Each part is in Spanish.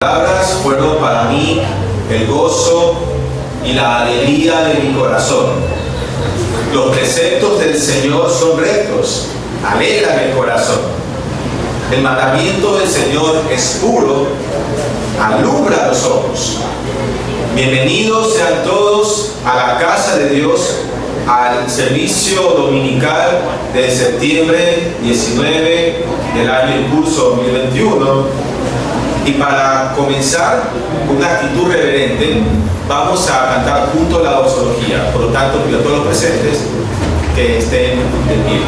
Palabras fueron para mí el gozo y la alegría de mi corazón. Los preceptos del Señor son rectos, alegran el corazón. El mandamiento del Señor es puro, alumbra los ojos. Bienvenidos sean todos a la casa de Dios, al servicio dominical de septiembre 19 del año en curso 2021. Y para comenzar con una actitud reverente, vamos a cantar juntos la doxología. Por lo tanto, pido a todos los presentes que estén de pie.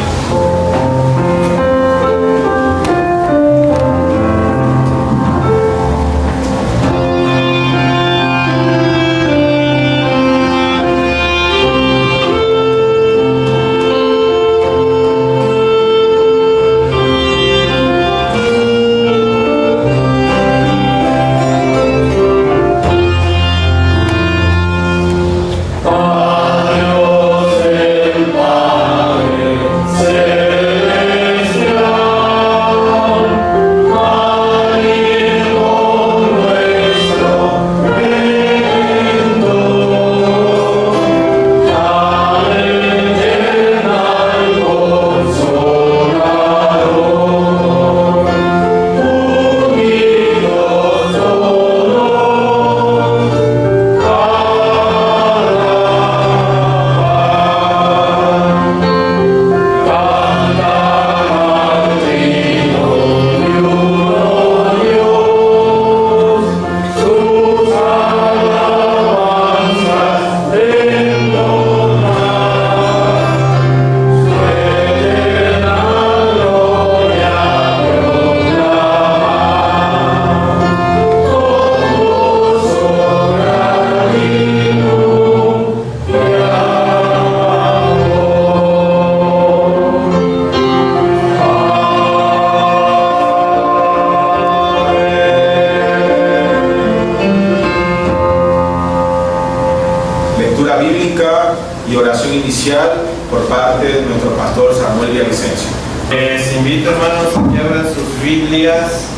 Y oración inicial por parte de nuestro pastor Samuel Villavicencio. Les invito, hermanos, a que abran sus Biblias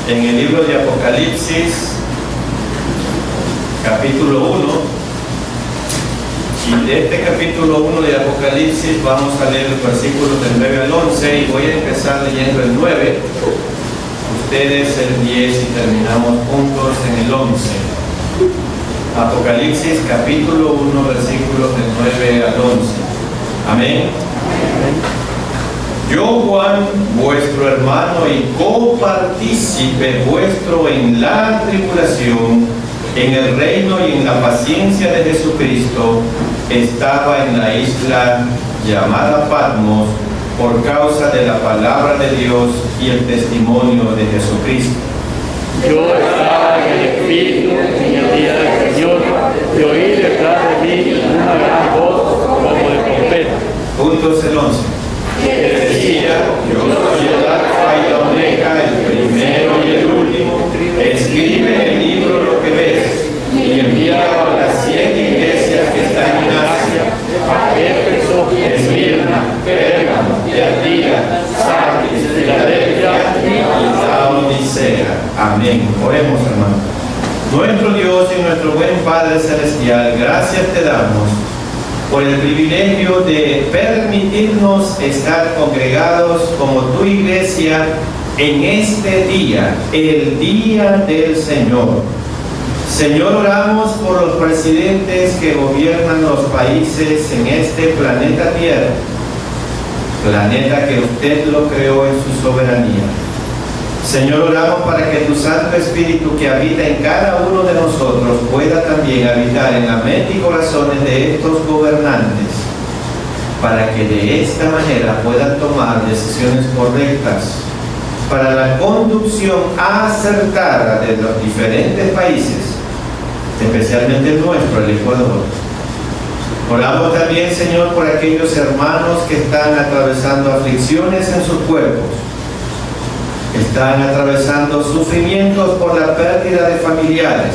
en el libro de Apocalipsis, capítulo 1. Y de este capítulo 1 de Apocalipsis vamos a leer los versículos del 9 al 11 y voy a empezar leyendo el 9, ustedes el 10 y terminamos juntos en el 11. Apocalipsis capítulo 1 versículos del 9 al 11. Amén. Yo, Juan, vuestro hermano y copartícipe vuestro en la tribulación, en el reino y en la paciencia de Jesucristo, estaba en la isla llamada Patmos por causa de la palabra de Dios y el testimonio de Jesucristo. Yo estaba en el Espíritu en el día del Señor, y oí detrás de mí una gran voz como de trompeta. Juntos el 11. Que decía: yo soy el Alfa y la Omega, el primero y el último. Escribe en el libro lo que ves y envíalo a las 7 iglesias que están en Asia: A Éfeso, Esmirna, Pérgamo, Tiatira, Sardis, Filadelfia y Laodicea. Amén. Oremos, hermanos. Nuestro Dios y nuestro buen Padre Celestial, gracias te damos por el privilegio de permitirnos estar congregados como tu iglesia en este día, el día del Señor. Señor, oramos por los presidentes que gobiernan los países en este planeta Tierra, planeta que usted lo creó en su soberanía. Señor, oramos para que tu Santo Espíritu que habita en cada uno de nosotros pueda también habitar en la mente y corazones de estos gobernantes, para que de esta manera puedan tomar decisiones correctas para la conducción acertada de los diferentes países, especialmente el nuestro, el Ecuador. Oramos también, Señor, por aquellos hermanos que están atravesando aflicciones en sus cuerpos, están atravesando sufrimientos por la pérdida de familiares,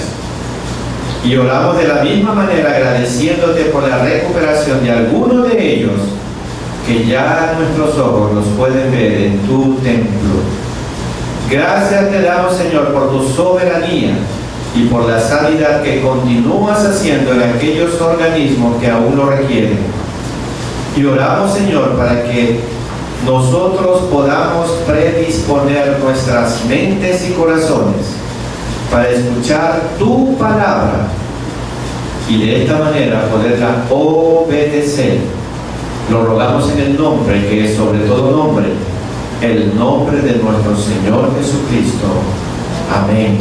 Y oramos de la misma manera agradeciéndote por la recuperación de algunos de ellos que ya nuestros ojos los pueden ver en tu templo. Gracias te damos, Señor, por tu soberanía y por la sanidad que continúas haciendo en aquellos organismos que aún lo requieren. Y oramos, Señor, para que nosotros podamos predisponer nuestras mentes y corazones para escuchar tu palabra y de esta manera poderla obedecer. Lo rogamos en el nombre que es sobre todo nombre, el nombre de nuestro Señor Jesucristo. Amén.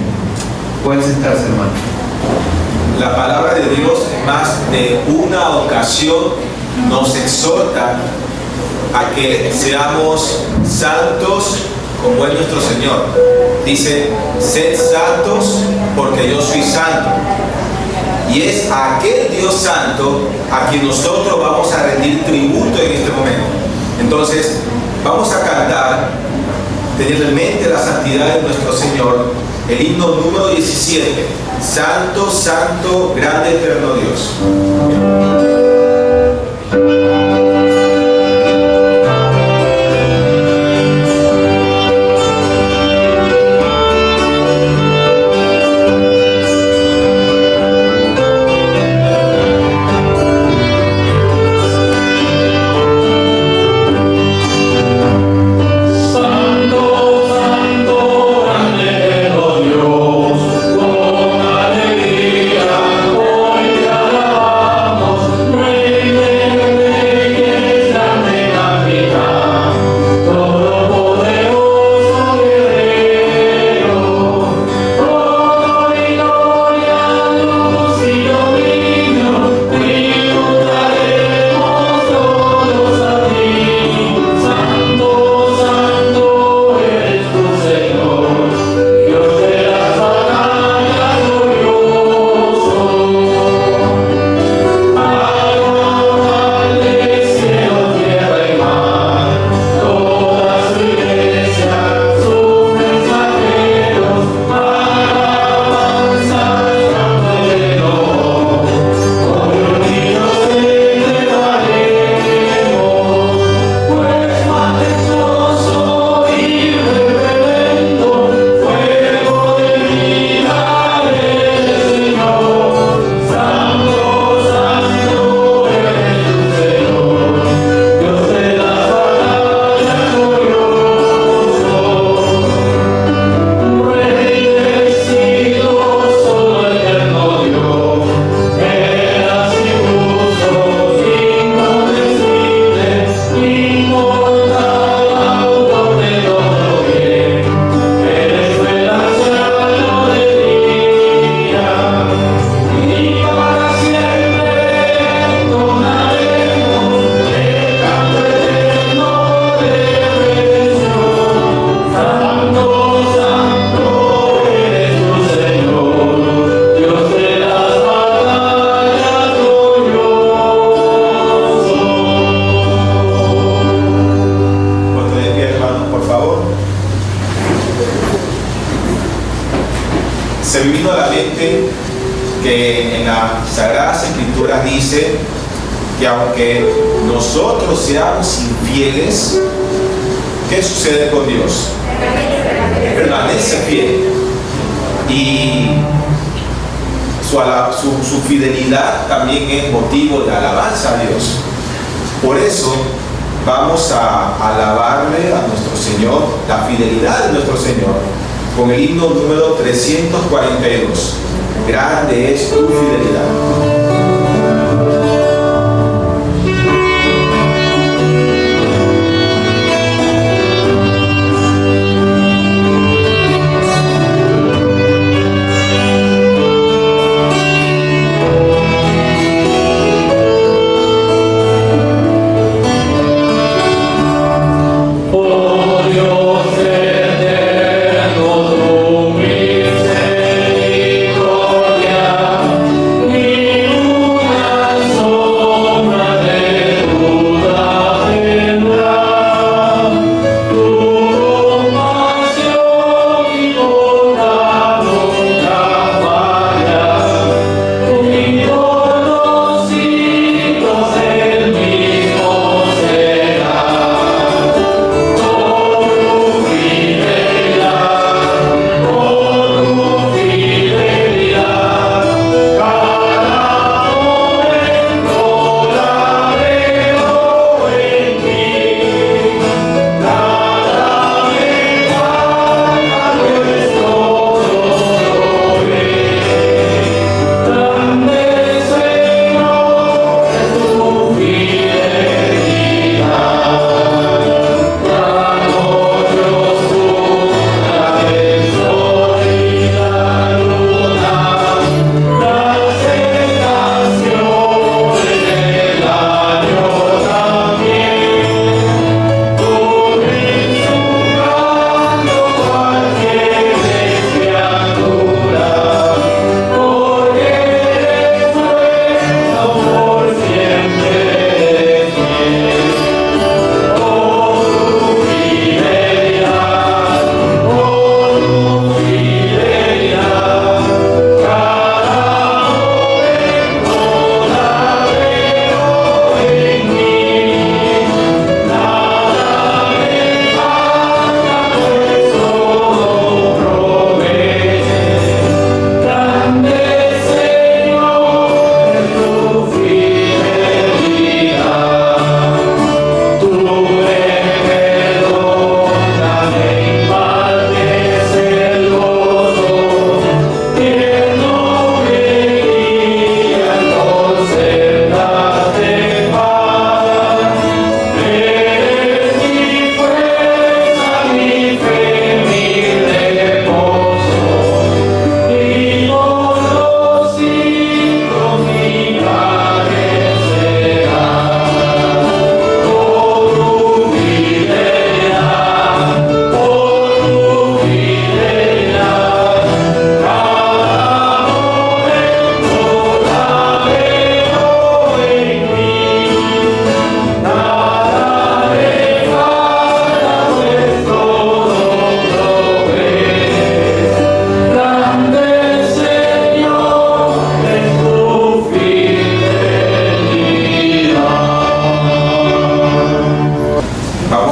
Pueden sentarse, hermano. La palabra de Dios en más de una ocasión nos exhorta a que seamos santos como es nuestro Señor. Dice, sed santos porque yo soy santo. Y es a aquel Dios santo a quien nosotros vamos a rendir tributo en este momento. Entonces, vamos a cantar, teniendo en mente la santidad de nuestro Señor, el himno número 17. Santo, santo, grande, eterno Dios. Que en las Sagradas Escrituras dice que aunque nosotros seamos infieles, ¿qué sucede con Dios? Permanece fiel. Y su fidelidad también es motivo de alabanza a Dios. Por eso vamos a alabarle a nuestro Señor, la fidelidad de nuestro Señor, con el himno número 342. Grande es tu fidelidad. Misericordia,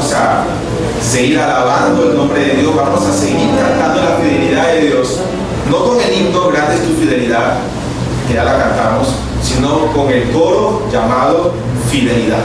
vamos a seguir alabando el nombre de Dios, vamos a seguir cantando la fidelidad de Dios, no con el himno Grande es tu fidelidad, que ya la cantamos, sino con el coro llamado Fidelidad.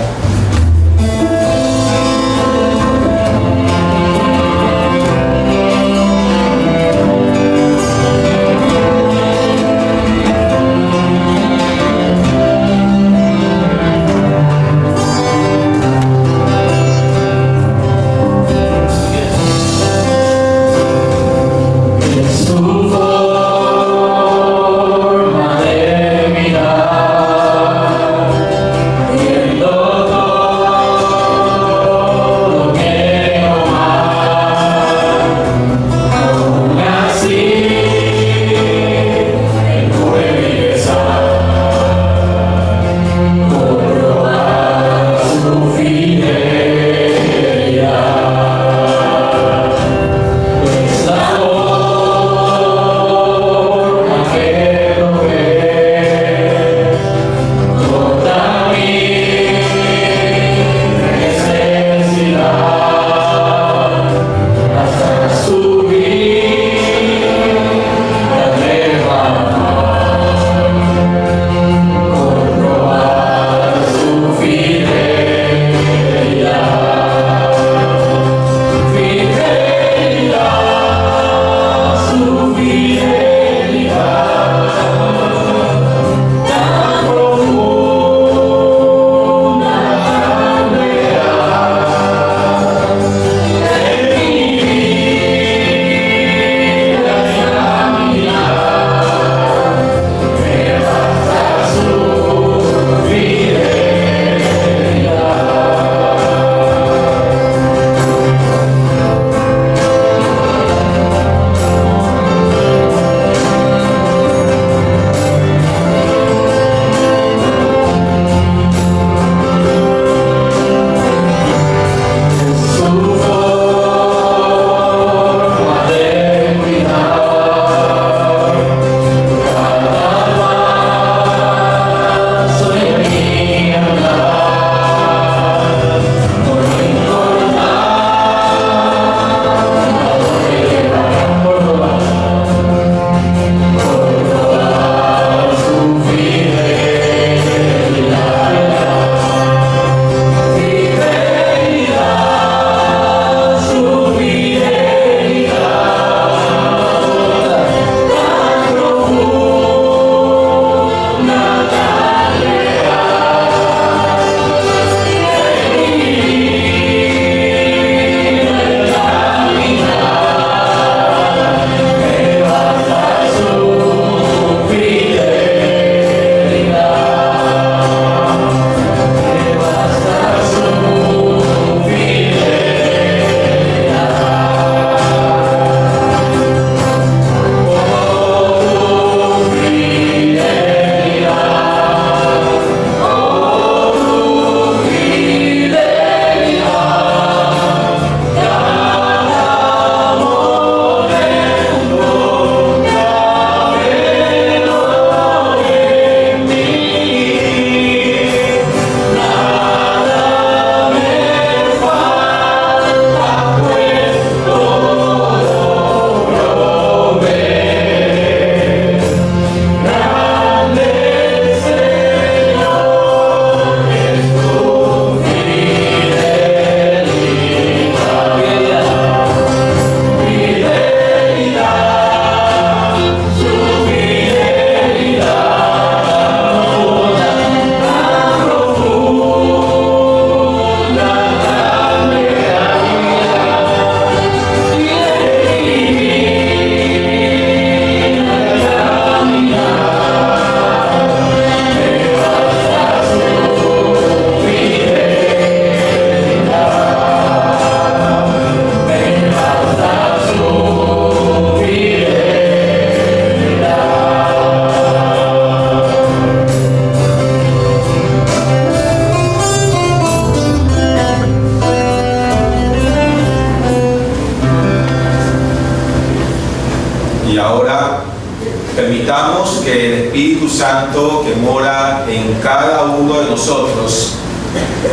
Permitamos que el Espíritu Santo que mora en cada uno de nosotros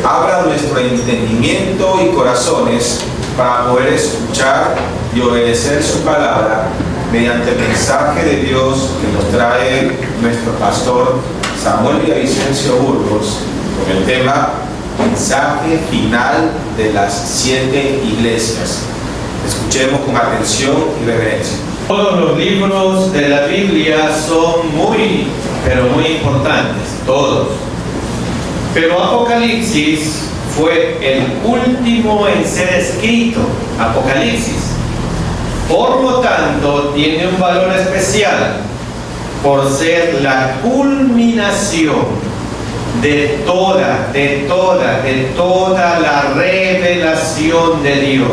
abra nuestro entendimiento y corazones para poder escuchar y obedecer su palabra mediante el mensaje de Dios que nos trae nuestro pastor Samuel Villavicencio Burgos con el tema Mensaje final de las 7 iglesias. Escuchemos con atención y reverencia. Todos los libros de la Biblia son muy, pero muy importantes, todos. Pero Apocalipsis fue el último en ser escrito, Apocalipsis. Por lo tanto, tiene un valor especial por ser la culminación de toda la revelación de Dios.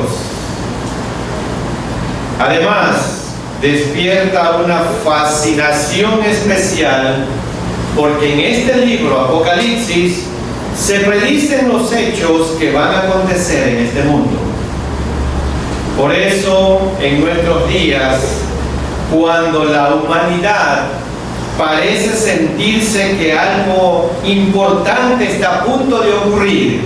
Además, despierta una fascinación especial porque en este libro, Apocalipsis, se predicen los hechos que van a acontecer en este mundo. Por eso, en nuestros días, cuando la humanidad parece sentirse que algo importante está a punto de ocurrir,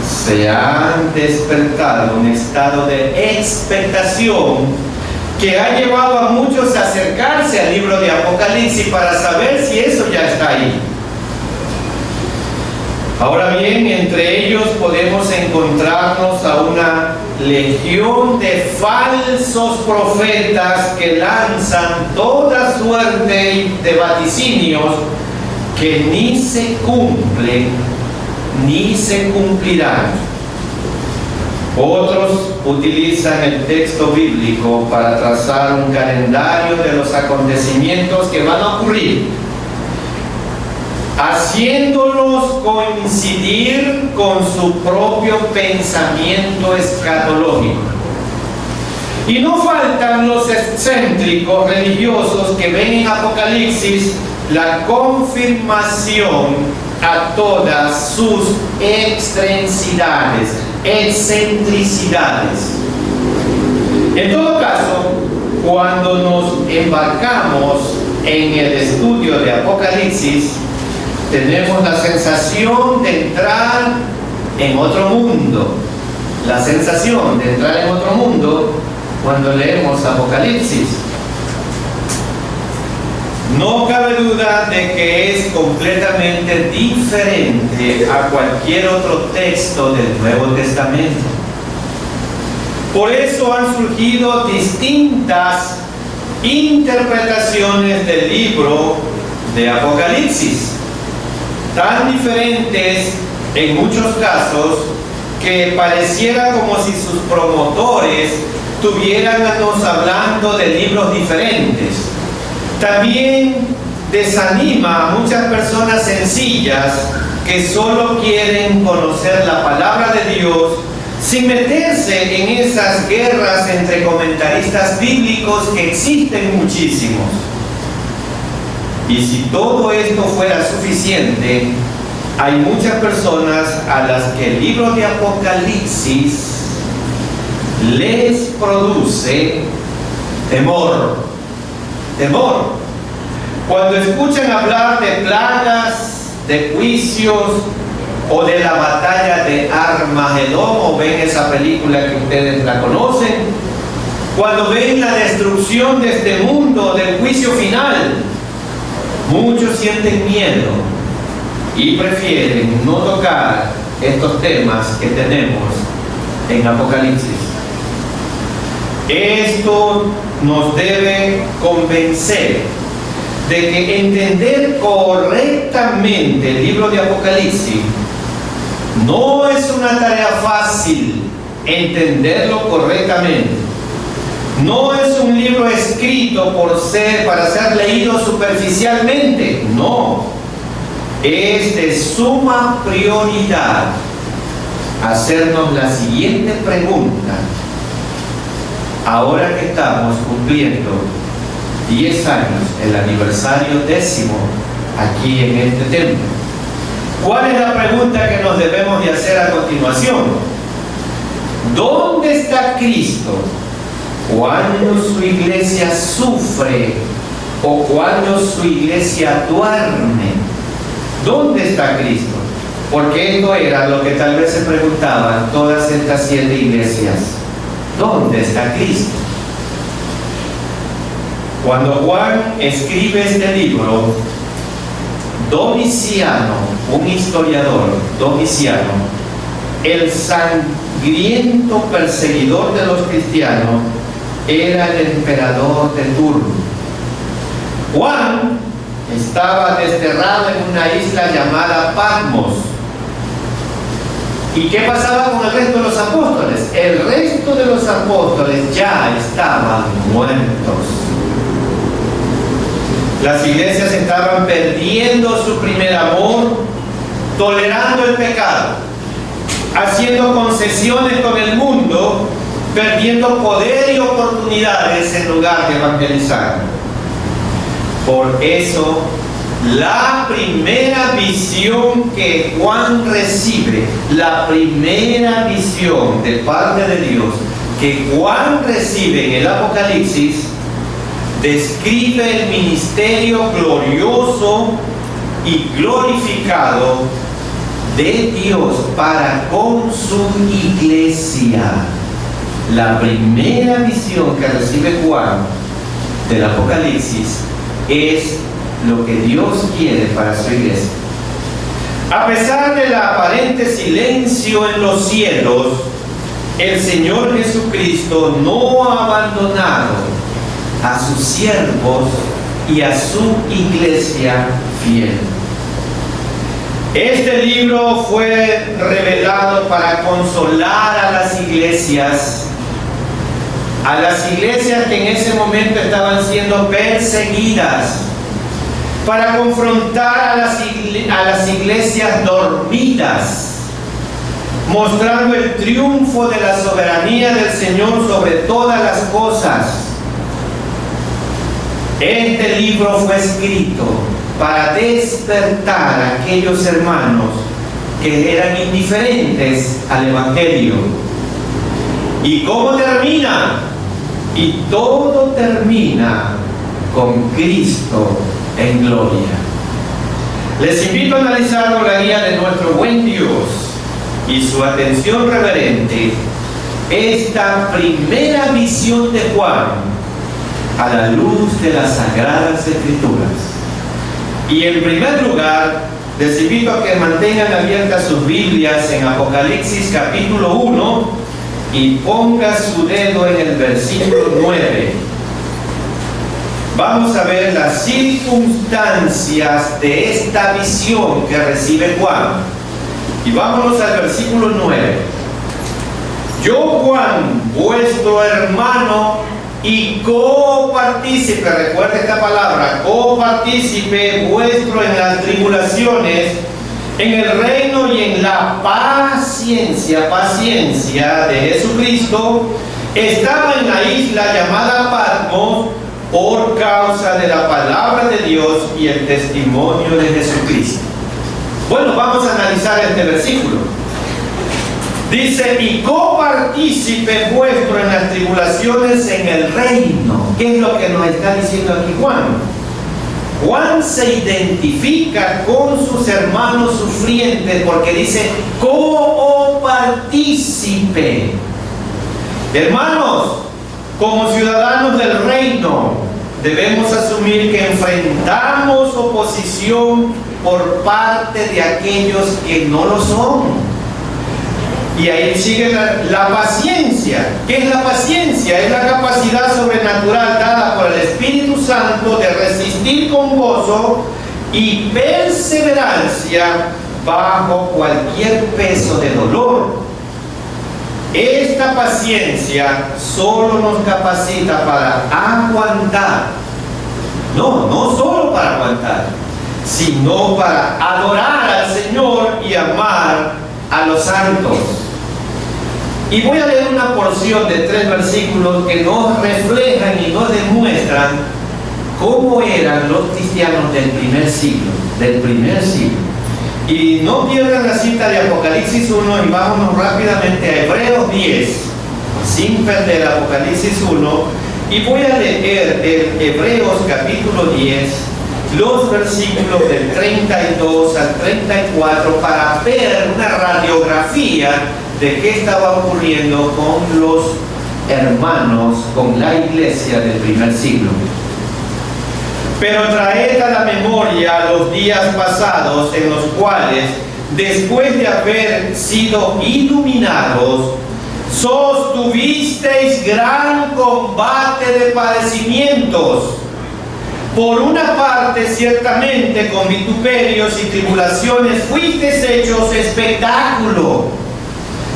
se han despertado un estado de expectación que ha llevado a muchos a acercarse al libro de Apocalipsis para saber si eso ya está ahí. Ahora bien, entre ellos podemos encontrarnos a una legión de falsos profetas que lanzan toda suerte de vaticinios que ni se cumplen ni se cumplirán. Otros utilizan el texto bíblico para trazar un calendario de los acontecimientos que van a ocurrir, haciéndolos coincidir con su propio pensamiento escatológico. Y no faltan los excéntricos religiosos que ven en Apocalipsis la confirmación a todas sus excentricidades. En todo caso, cuando nos embarcamos en el estudio de Apocalipsis, tenemos la sensación de entrar en otro mundo. La sensación de entrar en otro mundo cuando leemos Apocalipsis. No cabe duda de que es completamente diferente a cualquier otro texto del Nuevo Testamento. Por eso han surgido distintas interpretaciones del libro de Apocalipsis, tan diferentes en muchos casos que pareciera como si sus promotores tuviéramos hablando de libros diferentes. También desanima a muchas personas sencillas que solo quieren conocer la palabra de Dios sin meterse en esas guerras entre comentaristas bíblicos que existen muchísimos. Y si todo esto fuera suficiente, hay muchas personas a las que el libro de Apocalipsis les produce temor. Cuando escuchan hablar de plagas, de juicios o de la batalla de Armagedón, o ven esa película que ustedes la conocen, cuando ven la destrucción de este mundo, del juicio final, muchos sienten miedo y prefieren no tocar estos temas que tenemos en Apocalipsis. Esto nos debe convencer de que entender correctamente el libro de Apocalipsis no es una tarea fácil. Entenderlo correctamente no es un libro escrito para ser leído superficialmente. No, es de suma prioridad hacernos la siguiente pregunta. Ahora que estamos cumpliendo 10 años, el aniversario 10º aquí en este templo, ¿cuál es la pregunta que nos debemos de hacer a continuación? ¿Dónde está Cristo cuando su iglesia sufre o cuando su iglesia duerme? ¿Dónde está Cristo? Porque esto era lo que tal vez se preguntaban todas estas 7 iglesias. ¿Dónde está Cristo? Cuando Juan escribe este libro, Domiciano, un historiador, Domiciano, el sangriento perseguidor de los cristianos, era el emperador de turno. Juan estaba desterrado en una isla llamada Patmos. ¿Y qué pasaba con el resto de los apóstoles? El resto de los apóstoles ya estaban muertos. Las iglesias estaban perdiendo su primer amor, tolerando el pecado, haciendo concesiones con el mundo, perdiendo poder y oportunidades en lugar de evangelizar. Por eso, la primera visión que Juan recibe, la primera visión de parte de Dios que Juan recibe en el Apocalipsis, describe el ministerio glorioso y glorificado de Dios para con su iglesia. La primera visión que recibe Juan del Apocalipsis es lo que Dios quiere para su iglesia. A pesar del aparente silencio en los cielos, el Señor Jesucristo no ha abandonado a sus siervos y a su iglesia fiel. Este libro fue revelado para consolar a las iglesias que en ese momento estaban siendo perseguidas, para confrontar a las iglesias dormidas, mostrando el triunfo de la soberanía del Señor sobre todas las cosas. Este libro fue escrito para despertar a aquellos hermanos que eran indiferentes al Evangelio. ¿Y cómo termina? Y todo termina con Cristo en gloria. Les invito a analizar con la guía de nuestro buen Dios y su atención reverente esta primera visión de Juan a la luz de las Sagradas Escrituras. Y en primer lugar, les invito a que mantengan abiertas sus Biblias en Apocalipsis capítulo 1 y ponga su dedo en el versículo 9. Vamos a ver las circunstancias de esta visión que recibe Juan. Y vámonos al versículo 9. Yo, Juan, vuestro hermano y copartícipe, recuerda esta palabra, copartícipe vuestro en las tribulaciones, en el reino y en la paciencia de Jesucristo, estaba en la isla llamada Patmos por causa de la palabra de Dios y el testimonio de Jesucristo. Bueno, vamos a analizar este versículo. Dice, y copartícipe vuestro en las tribulaciones en el reino. ¿Qué es lo que nos está diciendo aquí Juan? Juan se identifica con sus hermanos sufrientes porque dice copartícipe. Hermanos, como ciudadanos del reino, debemos asumir que enfrentamos oposición por parte de aquellos que no lo son. Y ahí sigue la paciencia. ¿Qué es la paciencia? Es la capacidad sobrenatural dada por el Espíritu Santo de resistir con gozo y perseverancia bajo cualquier peso de dolor. Esta paciencia solo nos capacita para aguantar. No solo para aguantar, sino para adorar al Señor y amar a los santos. Y voy a leer una porción de 3 versículos que nos reflejan y nos demuestran cómo eran los cristianos del primer siglo. Y no pierdan la cita de Apocalipsis 1 y vámonos rápidamente a Hebreos 10, sin perder Apocalipsis 1. Y voy a leer el Hebreos capítulo 10 los versículos del 32 al 34 para ver una radiografía de qué estaba ocurriendo con los hermanos, con la iglesia del primer siglo. Pero traed a la memoria los días pasados en los cuales, después de haber sido iluminados, sostuvisteis gran combate de padecimientos. Por una parte, ciertamente, con vituperios y tribulaciones fuisteis hechos espectáculo,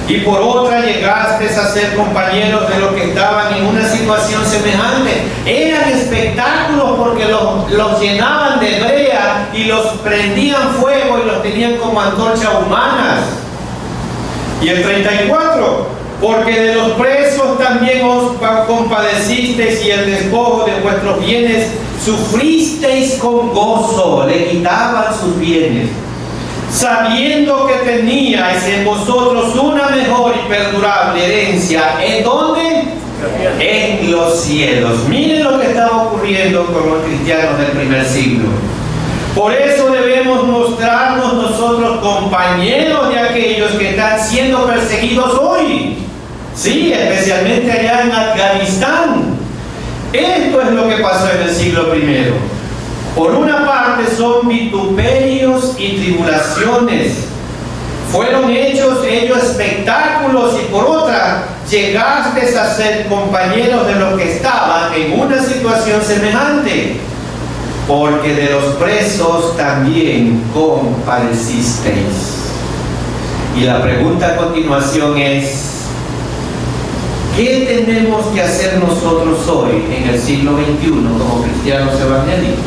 y por otra llegasteis a ser compañeros de los que estaban en una situación semejante. Eran espectáculos porque los llenaban de brea y los prendían fuego y los tenían como antorchas humanas. Y el 34, porque de los presos también os compadecisteis y el despojo de vuestros bienes sufristeis con gozo, le quitaban sus bienes, sabiendo que teníais en vosotros una mejor y perdurable herencia. ¿En dónde? En los cielos. Miren lo que estaba ocurriendo con los cristianos del primer siglo. Por eso debemos mostrarnos nosotros compañeros de aquellos que están siendo perseguidos hoy. Sí, especialmente allá en Afganistán. Esto es lo que pasó en el siglo I. Por una parte son vituperios y tribulaciones. Fueron hechos ellos espectáculos, y por otra llegaste a ser compañeros de los que estaban en una situación semejante. Porque de los presos también compadecisteis. Y la pregunta a continuación es: ¿qué tenemos que hacer nosotros hoy en el siglo XXI como cristianos evangélicos?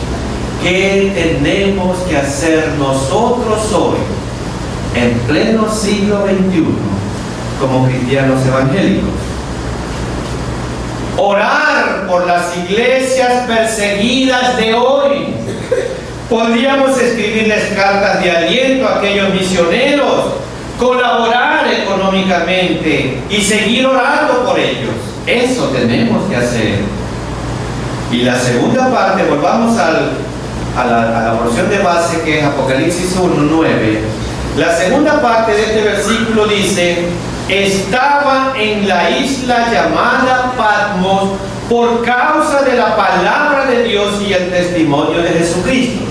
¿Qué tenemos que hacer nosotros hoy en pleno siglo XXI como cristianos evangélicos? Orar por las iglesias perseguidas de hoy. Podríamos escribirles cartas de aliento a aquellos misioneros, colaborar económicamente y seguir orando por ellos. Eso tenemos que hacer. Y la segunda parte, volvamos a la porción de base, que es Apocalipsis 1:9. La segunda parte de este versículo dice: estaba en la isla llamada Patmos por causa de la palabra de Dios y el testimonio de Jesucristo.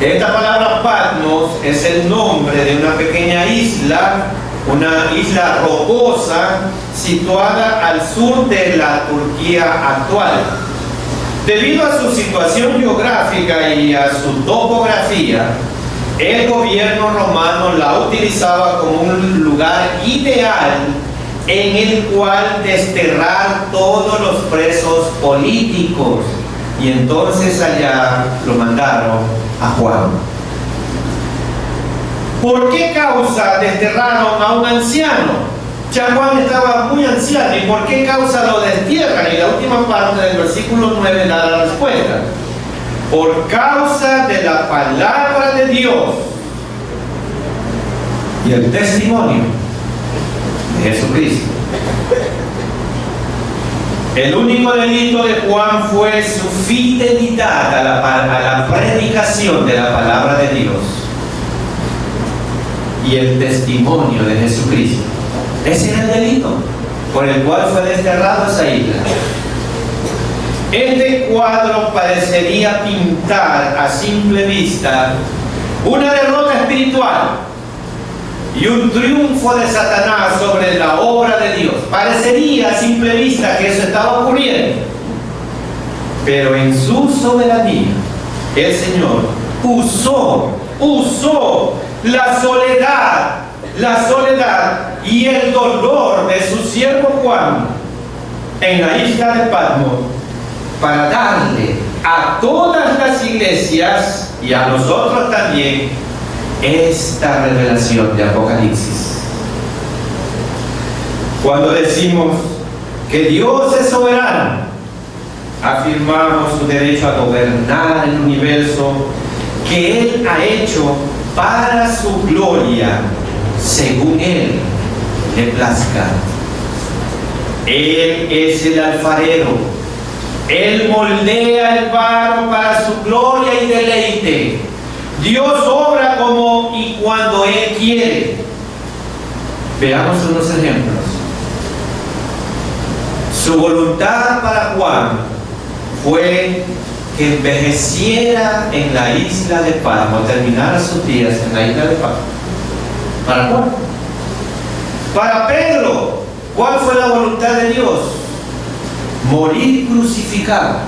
Esta palabra Patmos es el nombre de una pequeña isla, una isla rocosa situada al sur de la Turquía actual. Debido a su situación geográfica y a su topografía, el gobierno romano la utilizaba como un lugar ideal en el cual desterrar todos los presos políticos. Y entonces allá lo mandaron a Juan. ¿Por qué causa desterraron a un anciano? Ya Juan estaba muy anciano. ¿Y por qué causa lo destierran? Y la última parte del versículo 9 da la respuesta: por causa de la palabra de Dios y el testimonio de Jesucristo. El único delito de Juan fue su fidelidad a la predicación de la palabra de Dios y el testimonio de Jesucristo. Ese era el delito por el cual fue desterrado esa isla. Este cuadro parecería pintar a simple vista una derrota espiritual y un triunfo de Satanás sobre la obra de Dios. Parecería a simple vista que eso estaba ocurriendo, pero en su soberanía el Señor usó la soledad y el dolor de su siervo Juan en la isla de Patmos para darle a todas las iglesias y a nosotros también esta revelación de Apocalipsis. Cuando decimos que Dios es soberano, afirmamos su derecho a gobernar el universo que Él ha hecho para su gloria, según Él le plazca. Él es el alfarero Él moldea el barro para su gloria y deleite. Dios obra como y cuando Él quiere. Veamos unos ejemplos. Su voluntad para Juan fue que envejeciera en la isla de Patmos, terminara sus días en la isla de Patmos. ¿Para Juan? Para Pedro, ¿cuál fue la voluntad de Dios? Morir crucificado.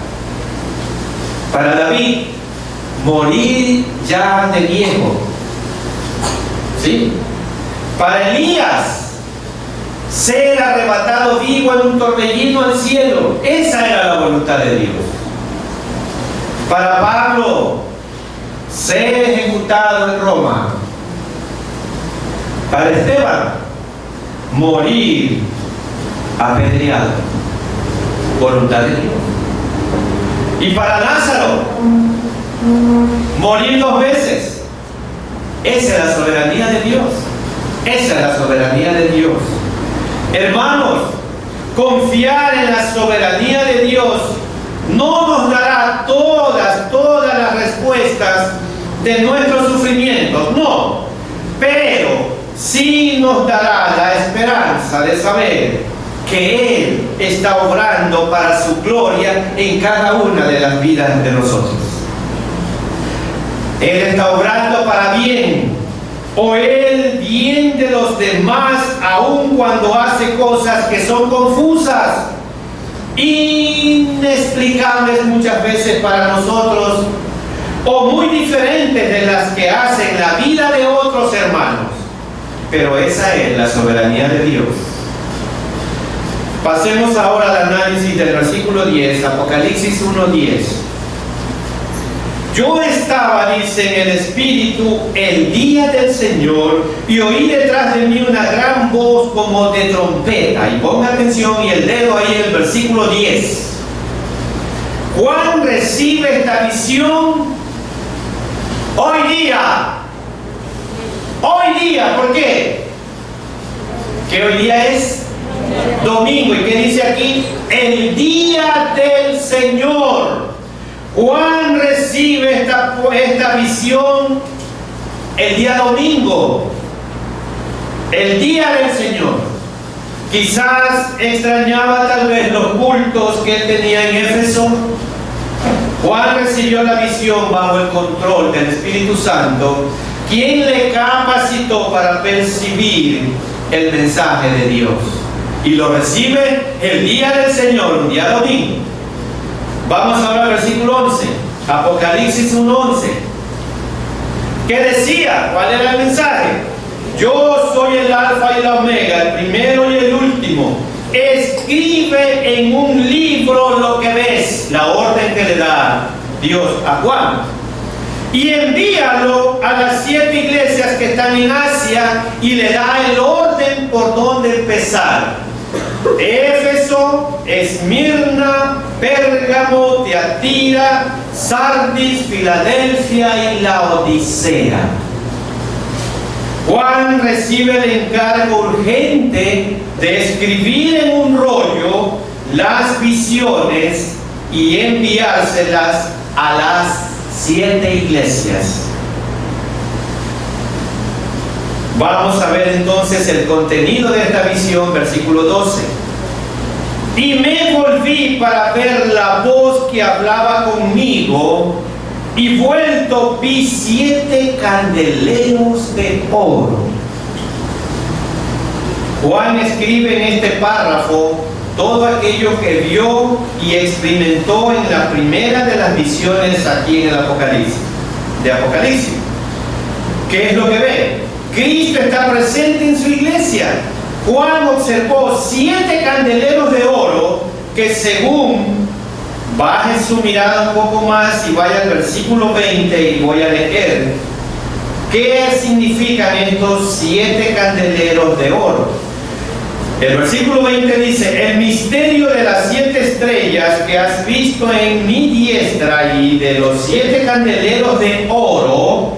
Para David, morir ya de viejo. ¿Sí? Para Elías, ser arrebatado vivo en un torbellino al cielo. Esa era la voluntad de Dios. Para Pablo, ser ejecutado en Roma. Para Esteban, morir apedreado. Voluntad de Dios. Y para Lázaro, morir 2 veces. Esa es la soberanía de Dios. Esa es la soberanía de Dios. Hermanos, confiar en la soberanía de Dios no nos dará todas las respuestas de nuestros sufrimientos, no, pero sí nos dará la esperanza de saber que Él está obrando para su gloria en cada una de las vidas de nosotros. Él está obrando para bien, o el bien de los demás, aun cuando hace cosas que son confusas, inexplicables muchas veces para nosotros, o muy diferentes de las que hacen la vida de otros hermanos. Pero esa es la soberanía de Dios. Pasemos ahora al análisis del versículo 10, Apocalipsis 1:10. Yo estaba, dice, en el Espíritu el día del Señor, y oí detrás de mí una gran voz como de trompeta. Y ponga atención y el dedo ahí en el versículo 10. Juan recibe esta visión hoy día. Hoy día, ¿por qué? Que hoy día es domingo. ¿Y qué dice aquí? El día del Señor. Juan recibe esta visión el día domingo, el día del Señor. Quizás extrañaba tal vez los cultos que él tenía en Éfeso. Juan recibió la visión bajo el control del Espíritu Santo, quien le capacitó para percibir el mensaje de Dios. Y lo recibe el día del Señor, un día domingo. Vamos ahora al versículo 11, Apocalipsis 1:11. ¿Qué decía? ¿Cuál era el mensaje? Yo soy el alfa y la omega, el primero y el último. Escribe en un libro lo que ves, la orden que le da Dios a Juan. Y envíalo a las 7 iglesias que están en Asia, y le da el orden por donde empezar. Éfeso, Esmirna, Pérgamo, Tiatira, Sardis, Filadelfia y Laodicea. Juan recibe el encargo urgente de escribir en un rollo las visiones y enviárselas a las 7 iglesias. Vamos a ver entonces el contenido de esta visión, versículo 12. Y me volví para ver la voz que hablaba conmigo, y vuelto vi 7 candeleros de oro. Juan escribe en este párrafo todo aquello que vio y experimentó en la primera de las visiones aquí en el Apocalipsis. De Apocalipsis. ¿Qué es lo que ve? Cristo está presente en su iglesia. Juan observó 7 candeleros de oro que, según, baje su mirada un poco más y vaya al versículo 20 y voy a leer qué significan estos 7 candeleros de oro. El versículo 20 dice: el misterio de las 7 estrellas que has visto en mi diestra y de los 7 candeleros de oro.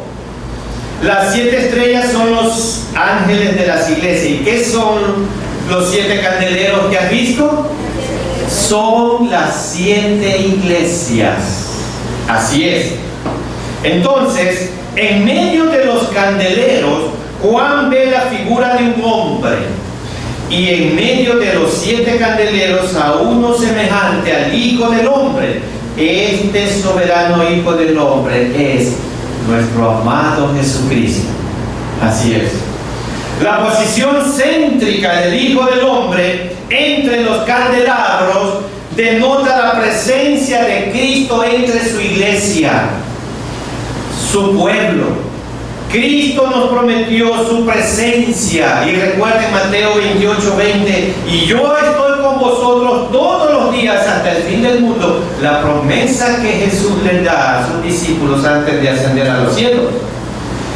Las 7 estrellas son los ángeles de las iglesias. ¿Y qué son los 7 candeleros que has visto? son las 7 iglesias. Así es. Entonces, en medio de los candeleros, Juan ve la figura de un hombre. Y en medio de los 7 candeleros, a uno semejante al Hijo del Hombre. Este soberano Hijo del Hombre es nuestro amado Jesucristo. Así es. La posición céntrica del Hijo del Hombre entre los candelabros denota la presencia de Cristo entre su iglesia, su pueblo. Cristo nos prometió su presencia. Y recuerden Mateo 28:20: y yo estoy con vosotros todos los días hasta el fin del mundo. La promesa que Jesús les da a sus discípulos antes de ascender a los cielos.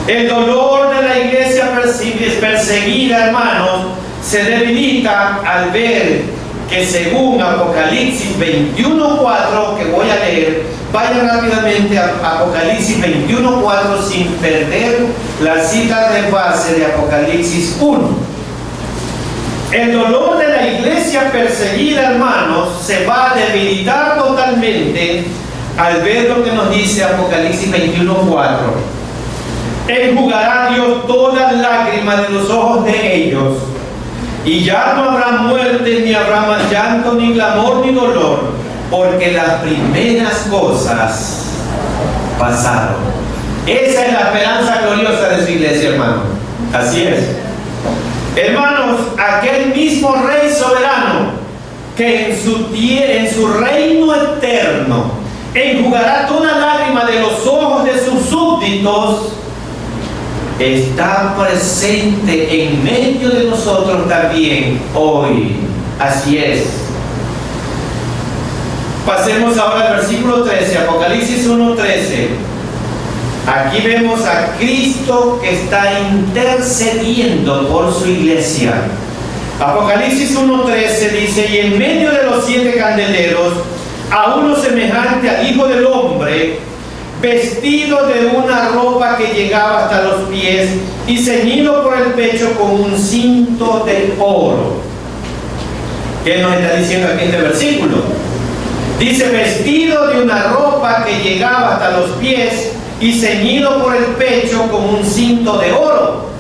El dolor de la iglesia perseguida, hermanos, se debilita al ver que según Apocalipsis 21:4, que voy a leer, vayan rápidamente a Apocalipsis 21:4 sin perder la cita de base de Apocalipsis 1. El dolor de la iglesia perseguida, hermanos, se va a debilitar totalmente al ver lo que nos dice Apocalipsis 21:4. Enjugará Dios todas lágrimas de los ojos de ellos, y ya no habrá muerte, ni habrá más llanto, ni clamor, ni dolor, porque las primeras cosas pasaron. Esa es la esperanza gloriosa de su iglesia, hermano. Así es. Hermanos, aquel mismo Rey soberano que en su reino eterno enjugará toda lágrima de los ojos de sus súbditos, está presente en medio de nosotros también hoy. Así es. Pasemos ahora al versículo 13, Apocalipsis 1:13. Aquí vemos a Cristo que está intercediendo por su iglesia. Apocalipsis 1:13 dice: y en medio de los 7 candeleros, a uno semejante al Hijo del Hombre, vestido de una ropa que llegaba hasta los pies y ceñido por el pecho con un cinto de oro. ¿Qué nos está diciendo aquí este versículo? Dice: vestido de una ropa que llegaba hasta los pies y ceñido por el pecho con un cinto de oro.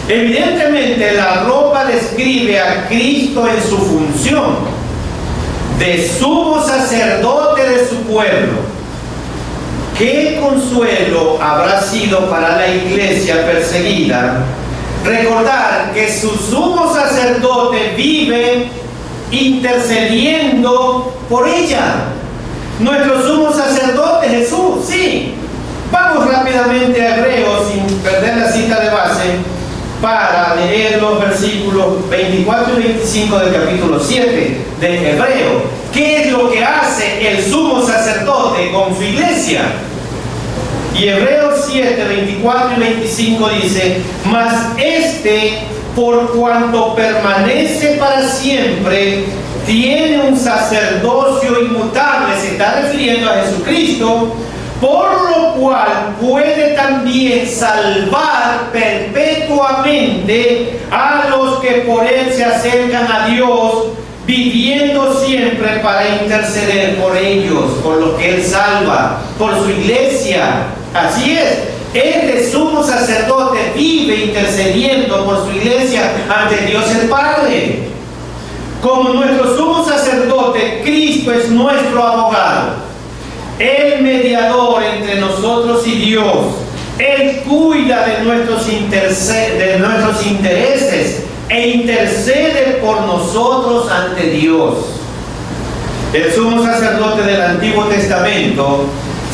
Evidentemente la ropa describe a Cristo en su función de sumo sacerdote de su pueblo. ¿Qué consuelo habrá sido para la iglesia perseguida recordar que su sumo sacerdote vive intercediendo por ella? Nuestro sumo sacerdote Jesús, sí. Vamos rápidamente a Hebreos sin perder la cita de base para leer los versículos 24 y 25 del capítulo 7 de Hebreo. ¿Qué es lo que hace el sumo sacerdote con su iglesia? Y Hebreos 7, 24 y 25 dice: mas por cuanto permanece para siempre, tiene un sacerdocio inmutable. Se está refiriendo a Jesucristo, por lo cual puede también salvar perpetuamente a los que por él se acercan a Dios, viviendo siempre para interceder por ellos, por los que él salva, por su iglesia. Así es, él es sumo sacerdote, vive intercediendo por su iglesia ante Dios el Padre. Como nuestro sumo sacerdote, Cristo es nuestro abogado, el mediador entre nosotros y Dios. Él cuida de nuestros intereses e intercede por nosotros ante Dios. El sumo sacerdote del Antiguo Testamento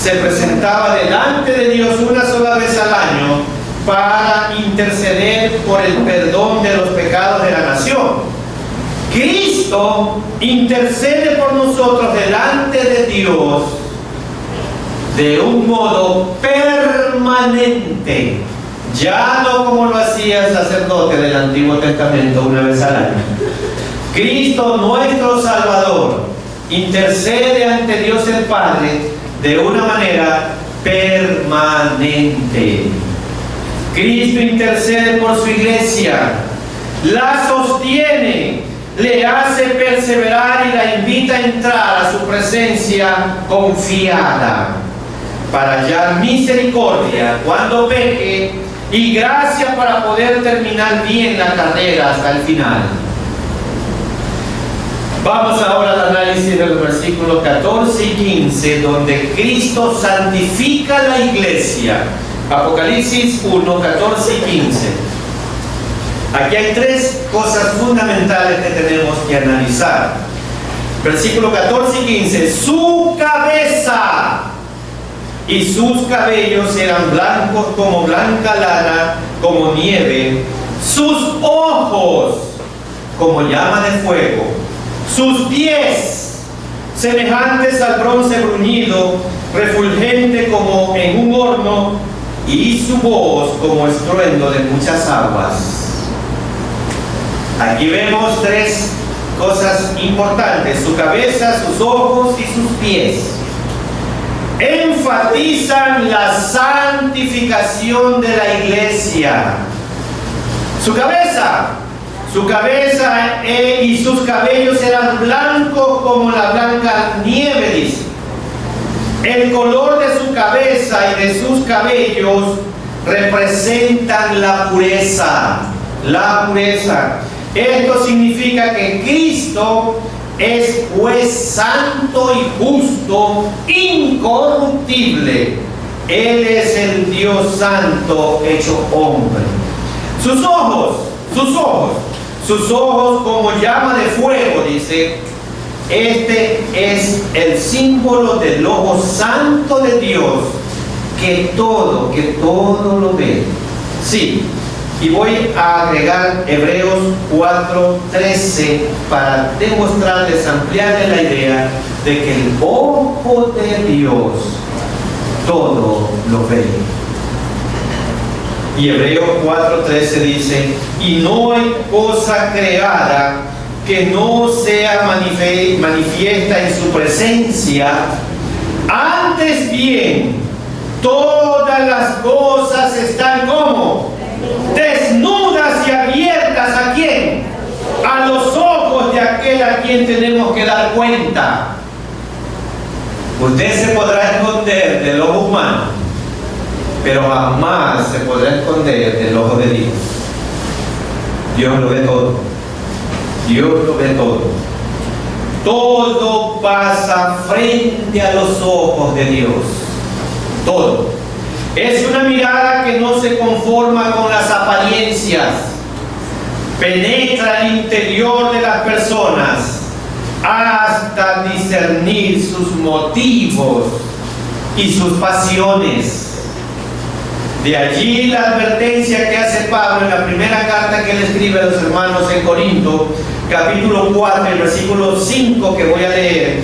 se presentaba delante de Dios una sola vez al año para interceder por el perdón de los pecados de la nación. Cristo intercede por nosotros delante de Dios de un modo permanente, ya no como lo hacía el sacerdote del Antiguo Testamento una vez al año. Cristo, nuestro Salvador, intercede ante Dios el Padre de una manera permanente. Cristo intercede por su iglesia, la sostiene, le hace perseverar y la invita a entrar a su presencia confiada para hallar misericordia cuando peque y gracia para poder terminar bien la carrera hasta el final. Vamos ahora al análisis de los versículos 14 y 15, donde Cristo santifica la iglesia. Apocalipsis 1, 14 y 15. Aquí hay tres cosas fundamentales que tenemos que analizar. Versículos 14 y 15. Su cabeza y sus cabellos eran blancos como blanca lana, como nieve. Sus ojos como llama de fuego. Sus pies semejantes al bronce bruñido, refulgente como en un horno, y su voz como estruendo de muchas aguas. Aquí vemos tres cosas importantes: su cabeza, sus ojos y sus pies. Enfatizan la santificación de la iglesia. Su cabeza y sus cabellos eran blancos como la blanca nieve, dice. El color de su cabeza y de sus cabellos representan la pureza. La pureza. Esto significa que Cristo es juez santo y justo, incorruptible. Él es el Dios santo hecho hombre. Sus ojos como llama de fuego, dice. Este es el símbolo del ojo santo de Dios, que todo lo ve. Sí, y voy a agregar Hebreos 4:13 para demostrarles, ampliarles la idea de que el ojo de Dios todo lo ve. Y Hebreos 4:13 dice: y no hay cosa creada que no sea manifiesta en su presencia, antes bien, todas las cosas están como desnudas y abiertas. ¿A quién? A los ojos de aquel a quien tenemos que dar cuenta. Usted se podrá esconder del ojo humano, pero jamás se podrá esconder del ojo de Dios. Dios lo ve todo. Dios lo ve todo. Todo pasa frente a los ojos de Dios. Todo. Es una mirada que no se conforma con las apariencias. Penetra el interior de las personas hasta discernir sus motivos y sus pasiones. De allí la advertencia que hace Pablo en la primera carta que él escribe a los hermanos en Corinto, capítulo 4, el versículo 5 que voy a leer.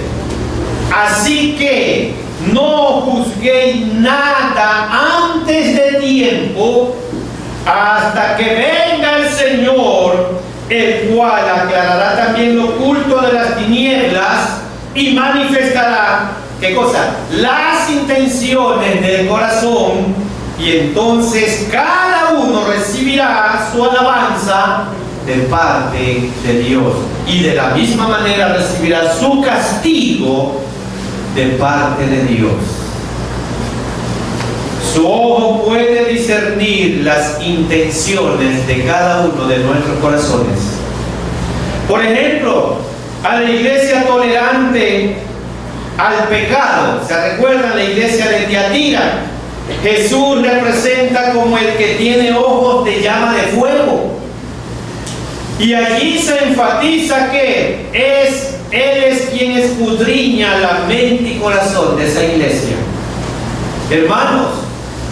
Así que no juzguéis nada antes de tiempo, hasta que venga el Señor, el cual aclarará también lo oculto de las tinieblas y manifestará, ¿qué cosa? Las intenciones del corazón. Y entonces cada uno recibirá su alabanza de parte de Dios. Y de la misma manera recibirá su castigo de parte de Dios. Su ojo puede discernir las intenciones de cada uno de nuestros corazones. Por ejemplo, a la iglesia tolerante al pecado, ¿se recuerdan la iglesia de Tiatira? Jesús representa como el que tiene ojos de llama de fuego. Y allí se enfatiza que Él es quien escudriña la mente y corazón de esa iglesia. Hermanos,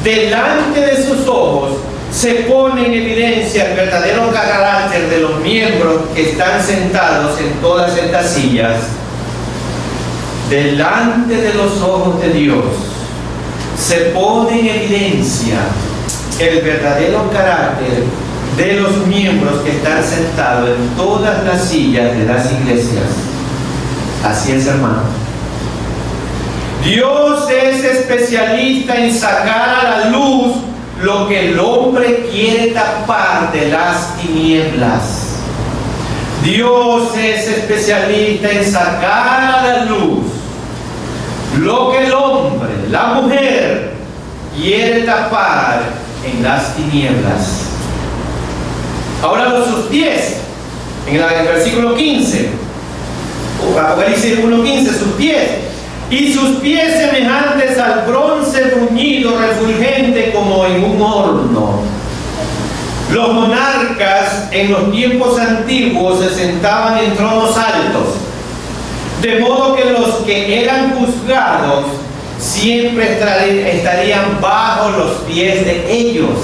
delante de sus ojos se pone en evidencia el verdadero carácter de los miembros que están sentados en todas estas sillas. Delante de los ojos de Dios se pone en evidencia el verdadero carácter de los miembros que están sentados en todas las sillas de las iglesias. Así es, hermano. Dios es especialista en sacar a la luz lo que el hombre quiere tapar de las tinieblas. Dios es especialista en sacar a la luz lo que el hombre, la mujer, quiere tapar en las tinieblas. Ahora sus pies, en el versículo 15, Apocalipsis 1:15, sus pies. Y sus pies semejantes al bronce bruñido, refulgente como en un horno. Los monarcas en los tiempos antiguos se sentaban en tronos altos, de modo que los que eran juzgados siempre estarían bajo los pies de ellos.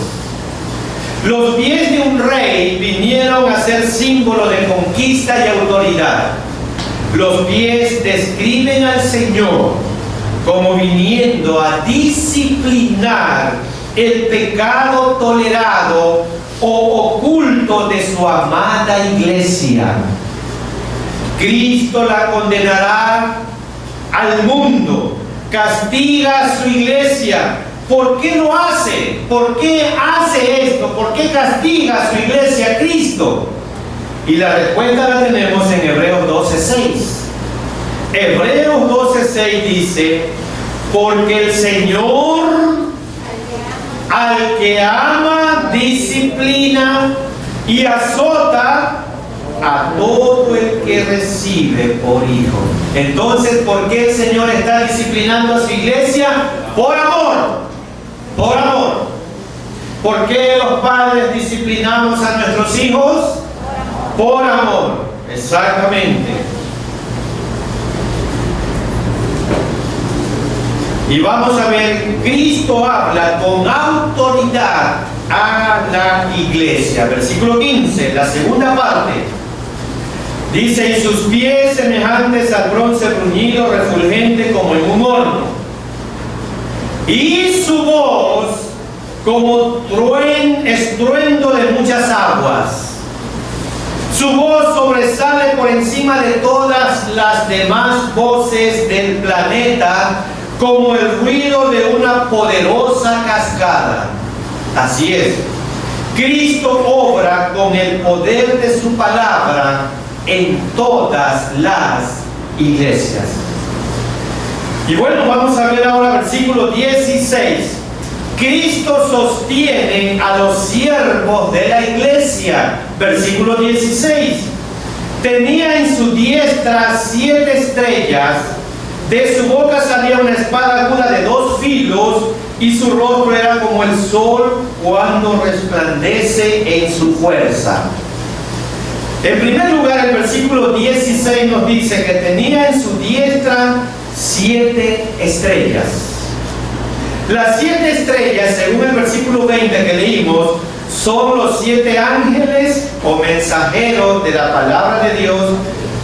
Los pies de un rey vinieron a ser símbolo de conquista y autoridad. Los pies describen al Señor como viniendo a disciplinar el pecado tolerado o oculto de su amada iglesia. Cristo la condenará al mundo, castiga a su iglesia. ¿Por qué lo hace? ¿Por qué hace esto? ¿Por qué castiga a su iglesia Cristo? Y la respuesta la tenemos en Hebreos 12:6. Hebreos 12:6 dice: porque el Señor al que ama disciplina y azota a todo el que recibe por hijo. Entonces, ¿por qué el Señor está disciplinando a su iglesia? Por amor. Por amor. ¿Por qué los padres disciplinamos a nuestros hijos? Por amor. Exactamente. Y vamos a ver, Cristo habla con autoridad a la iglesia. Versículo 15, la segunda parte. Dice: y sus pies semejantes al bronce bruñido, refulgente como en un horno. Y su voz como estruendo de muchas aguas. Su voz sobresale por encima de todas las demás voces del planeta, como el ruido de una poderosa cascada. Así es, Cristo obra con el poder de su palabra en todas las iglesias. Y bueno, vamos a ver ahora versículo 16. Cristo sostiene a los siervos de la iglesia. Versículo 16. Tenía en su diestra 7 estrellas. De su boca salía una espada aguda de 2 filos, y su rostro era como el sol cuando resplandece en su fuerza. En primer lugar, el versículo 16 nos dice que tenía en su diestra 7 estrellas. Las 7 estrellas, según el versículo 20 que leímos, son los 7 ángeles o mensajeros de la palabra de Dios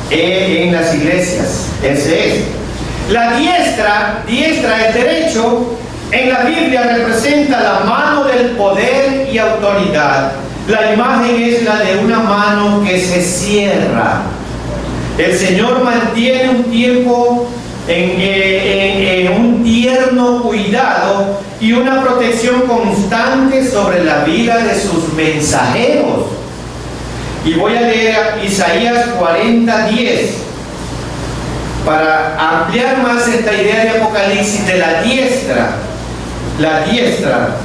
en las iglesias. Ese es. La diestra es derecho. En la Biblia representa la mano del poder y autoridad. La imagen es la de una mano que se cierra. El Señor mantiene un tiempo en un tierno cuidado y una protección constante sobre la vida de sus mensajeros. Y voy a leer Isaías 40:10 para ampliar más esta idea de Apocalipsis de la diestra. La diestra.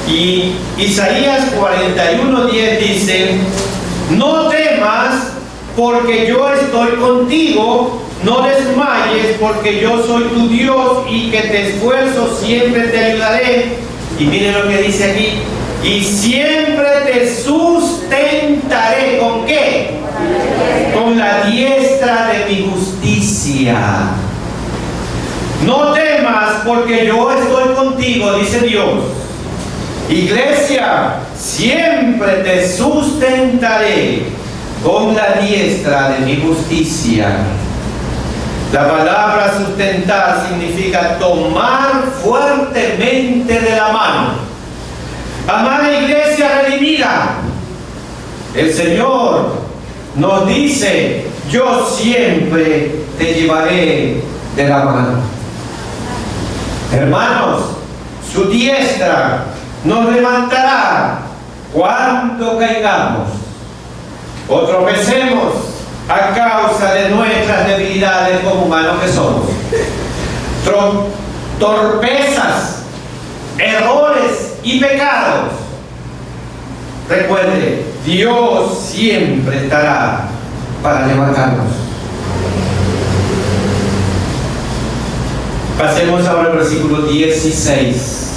Y Isaías 41:10 dice: no temas, porque yo estoy contigo. No desmayes, porque yo soy tu Dios y que te esfuerzo, siempre te ayudaré. Y miren lo que dice aquí: y siempre te sustentaré. ¿Con qué? Con la diestra de mi justicia. No temas, porque yo estoy contigo, dice Dios. Iglesia, siempre te sustentaré con la diestra de mi justicia. La palabra sustentar significa tomar fuertemente de la mano. Amada iglesia redimida, el Señor nos dice: yo siempre te llevaré de la mano. Hermanos, su diestra nos levantará cuando caigamos. o tropecemos a causa de nuestras debilidades como humanos que somos. Torpezas, errores y pecados. Recuerde, Dios siempre estará para levantarnos. Pasemos ahora al versículo 16.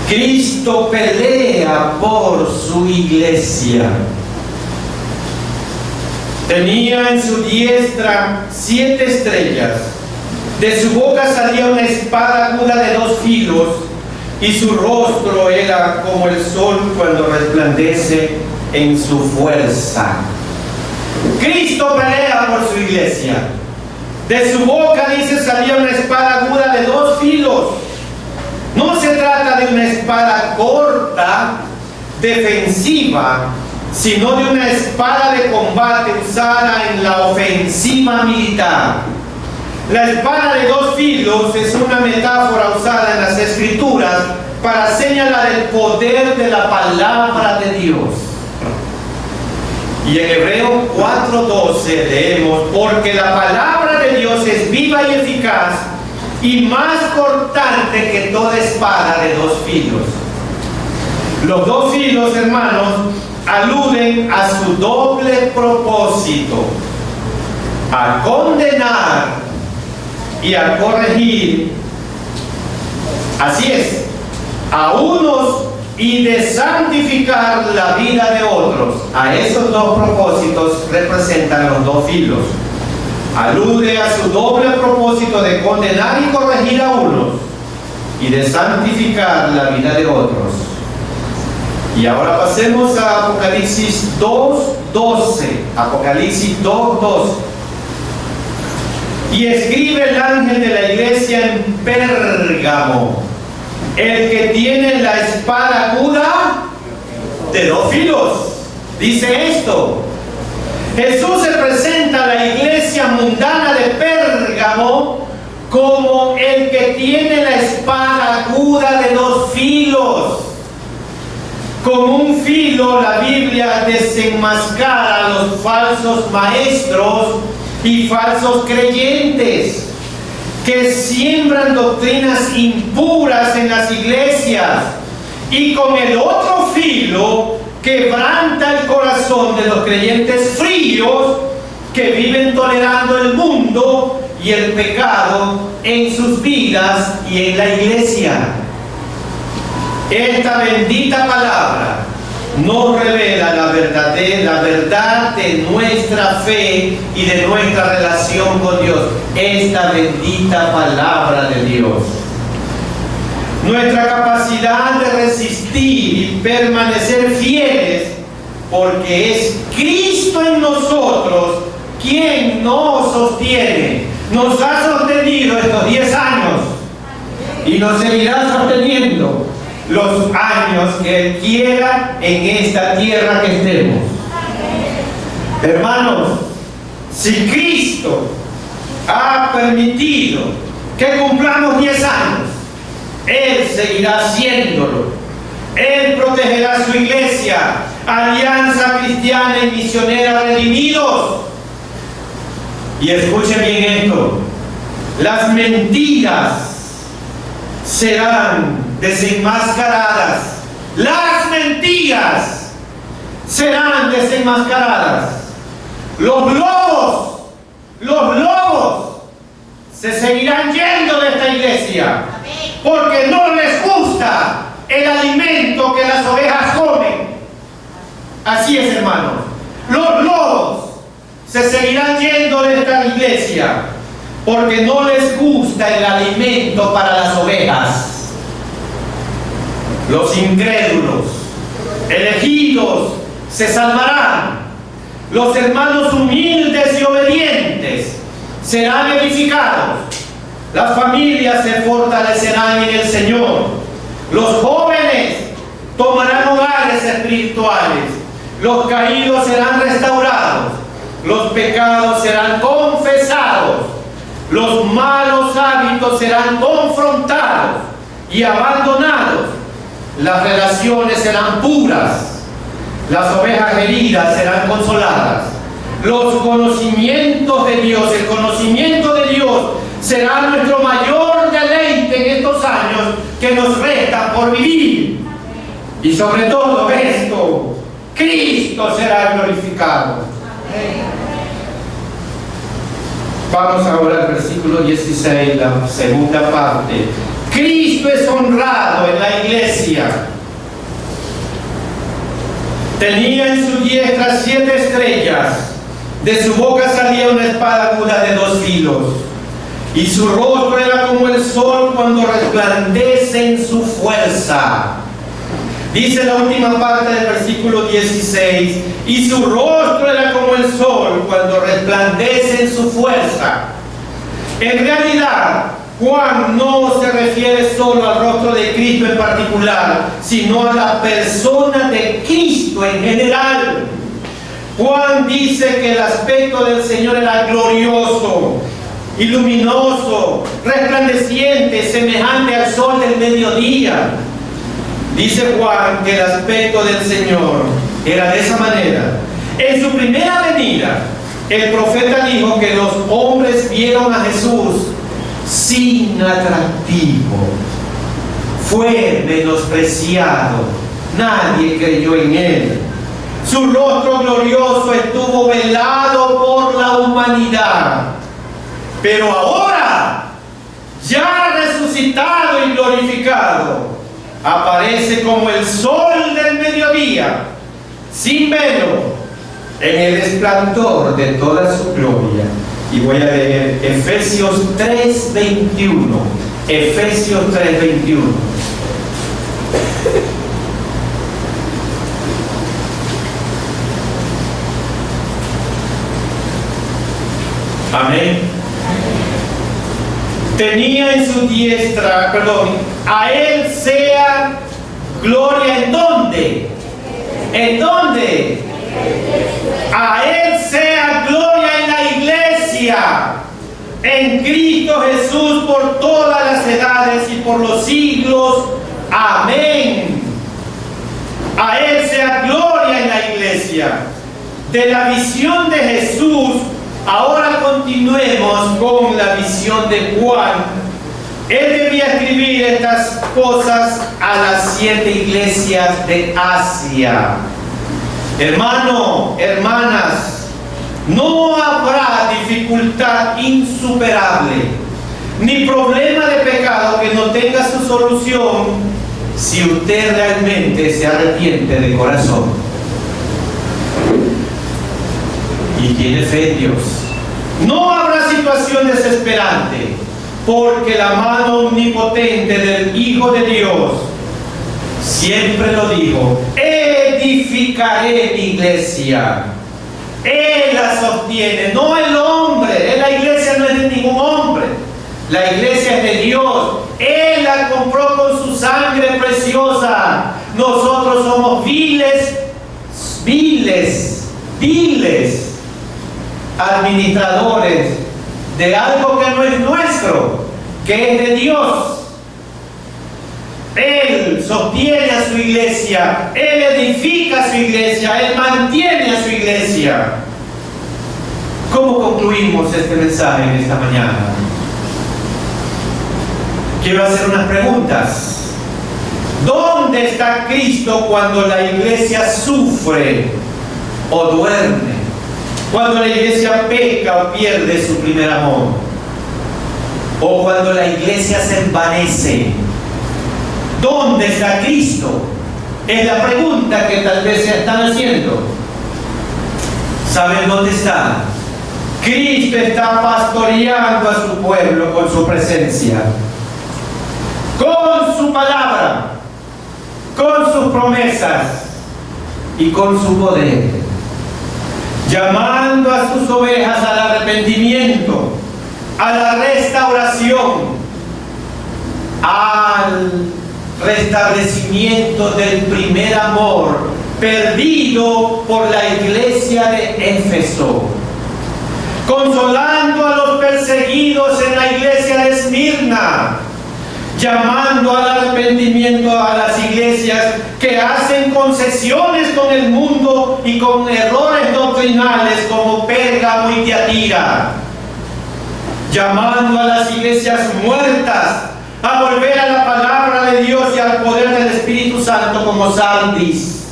Cristo pelea por su iglesia. Tenía en su diestra 7 estrellas. De su boca salía una espada aguda de 2 filos, y su rostro era como el sol cuando resplandece en su fuerza. Cristo pelea por su iglesia. De su boca, dice, salía una espada aguda de 2 filos. No se trata de una espada corta, defensiva, sino de una espada de combate usada en la ofensiva militar. La espada de 2 filos es una metáfora usada en las Escrituras para señalar el poder de la palabra de Dios. Y en Hebreos 4:12 leemos: porque la palabra de Dios es viva y eficaz y más cortante que toda espada de 2 filos. Los 2 filos, hermanos, aluden a su doble propósito: a condenar y a corregir. Así es, a unos y de santificar la vida de otros. A esos 2 propósitos representan los 2 filos. Alude a su doble propósito de condenar y corregir a unos y de santificar la vida de otros. Y ahora pasemos a Apocalipsis 2:12. Apocalipsis 2:12. Y escribe el ángel de la iglesia en Pérgamo, el que tiene la espada aguda de 2 filos. Dice esto: Jesús se presenta a la iglesia mundana de Pérgamo como el que tiene la espada aguda de 2 filos. Con un filo la Biblia desenmascara a los falsos maestros y falsos creyentes que siembran doctrinas impuras en las iglesias, y con el otro filo quebranta el corazón de los creyentes fríos que viven tolerando el mundo y el pecado en sus vidas y en la iglesia. Esta bendita palabra nos revela la verdad de nuestra fe y de nuestra relación con Dios. Esta bendita palabra de Dios. Nuestra capacidad de resistir y permanecer fieles, porque es Cristo en nosotros quien nos sostiene. Nos ha sostenido estos 10 años y nos seguirá sosteniendo los años que Él quiera en esta tierra que estemos. Hermanos, si Cristo ha permitido que cumplamos 10 años, Él seguirá haciéndolo. Él protegerá su iglesia, Alianza Cristiana y Misionera Redimidos. Y escuchen bien esto: las mentiras serán desenmascaradas. Las mentiras serán desenmascaradas. Los lobos se seguirán yendo de esta iglesia, porque no les gusta el alimento que las ovejas comen. Así es, hermanos. Los lobos se seguirán yendo de esta iglesia porque no les gusta el alimento para las ovejas. Los incrédulos, elegidos, se salvarán. Los hermanos humildes y obedientes serán edificados. Las familias se fortalecerán en el Señor. Los jóvenes tomarán hogares espirituales. Los caídos serán restaurados. Los pecados serán confesados. Los malos hábitos serán confrontados y abandonados. Las relaciones serán puras. Las ovejas heridas serán consoladas. Los conocimientos de Dios, el conocimiento de Dios será nuestro mayor deleite en estos años que nos restan por vivir. Y sobre todo esto, Cristo será glorificado. Vamos ahora al versículo 16, la segunda parte. Cristo es honrado en la iglesia. Tenía en su diestra 7 estrellas. De su boca salía una espada aguda de 2 filos. Y su rostro era como el sol cuando resplandece en su fuerza. Dice la última parte del versículo 16, y su rostro era como el sol cuando resplandece en su fuerza. En realidad, Juan no se refiere solo al rostro de Cristo en particular, sino a la persona de Cristo en general. Juan dice que el aspecto del Señor era glorioso y luminoso, resplandeciente, semejante al sol del mediodía. Dice Juan que el aspecto del Señor era de esa manera. En su primera venida, el profeta dijo que los hombres vieron a Jesús sin atractivo. Fue menospreciado. Nadie creyó en él. Su rostro glorioso estuvo velado por la humanidad. Pero ahora, ya resucitado y glorificado, aparece como el sol del mediodía, sin velo, en el resplandor de toda su gloria. Y voy a leer Efesios 3:21. Efesios 3:21. Amén. Tenía en su diestra, a él sea gloria. ¿En dónde? ¿En dónde? A él sea gloria en la iglesia, en Cristo Jesús, por todas las edades y por los siglos. Amén. A él sea gloria en la iglesia. De la visión de Jesús, ahora continuemos con la visión de Juan. Él debía escribir estas cosas a las 7 iglesias de Asia. Hermano, hermanas, no habrá dificultad insuperable, ni problema de pecado que no tenga su solución si usted realmente se arrepiente de corazón y tiene fe en Dios. No habrá situación desesperante, porque la mano omnipotente del Hijo de Dios siempre lo dijo: edificaré mi iglesia. Él la sostiene, no el hombre. La iglesia no es de ningún hombre. La iglesia es de Dios. Él la compró con su sangre preciosa. Nosotros somos viles administradores de algo que no es nuestro, que es de Dios. Él sostiene a su iglesia, Él edifica a su iglesia, Él mantiene a su iglesia. ¿Cómo concluimos este mensaje en esta mañana? Quiero hacer unas preguntas. ¿Dónde está Cristo cuando la iglesia sufre o duerme? Cuando la iglesia peca o pierde su primer amor, o cuando la iglesia se envanece. ¿Dónde está Cristo? Es la pregunta que tal vez se están haciendo. ¿Saben dónde está? Cristo está pastoreando a su pueblo con su presencia, con su palabra, con sus promesas y con su poder, llamando a sus ovejas al arrepentimiento, a la restauración, al restablecimiento del primer amor perdido por la iglesia de Éfeso, consolando a los perseguidos en la iglesia de Esmirna llamando al arrepentimiento a las iglesias que hacen concesiones con el mundo y con errores doctrinales como Pérgamo y Tiatira, llamando a las iglesias muertas a volver a la palabra de Dios y al poder del Espíritu Santo como Sardis,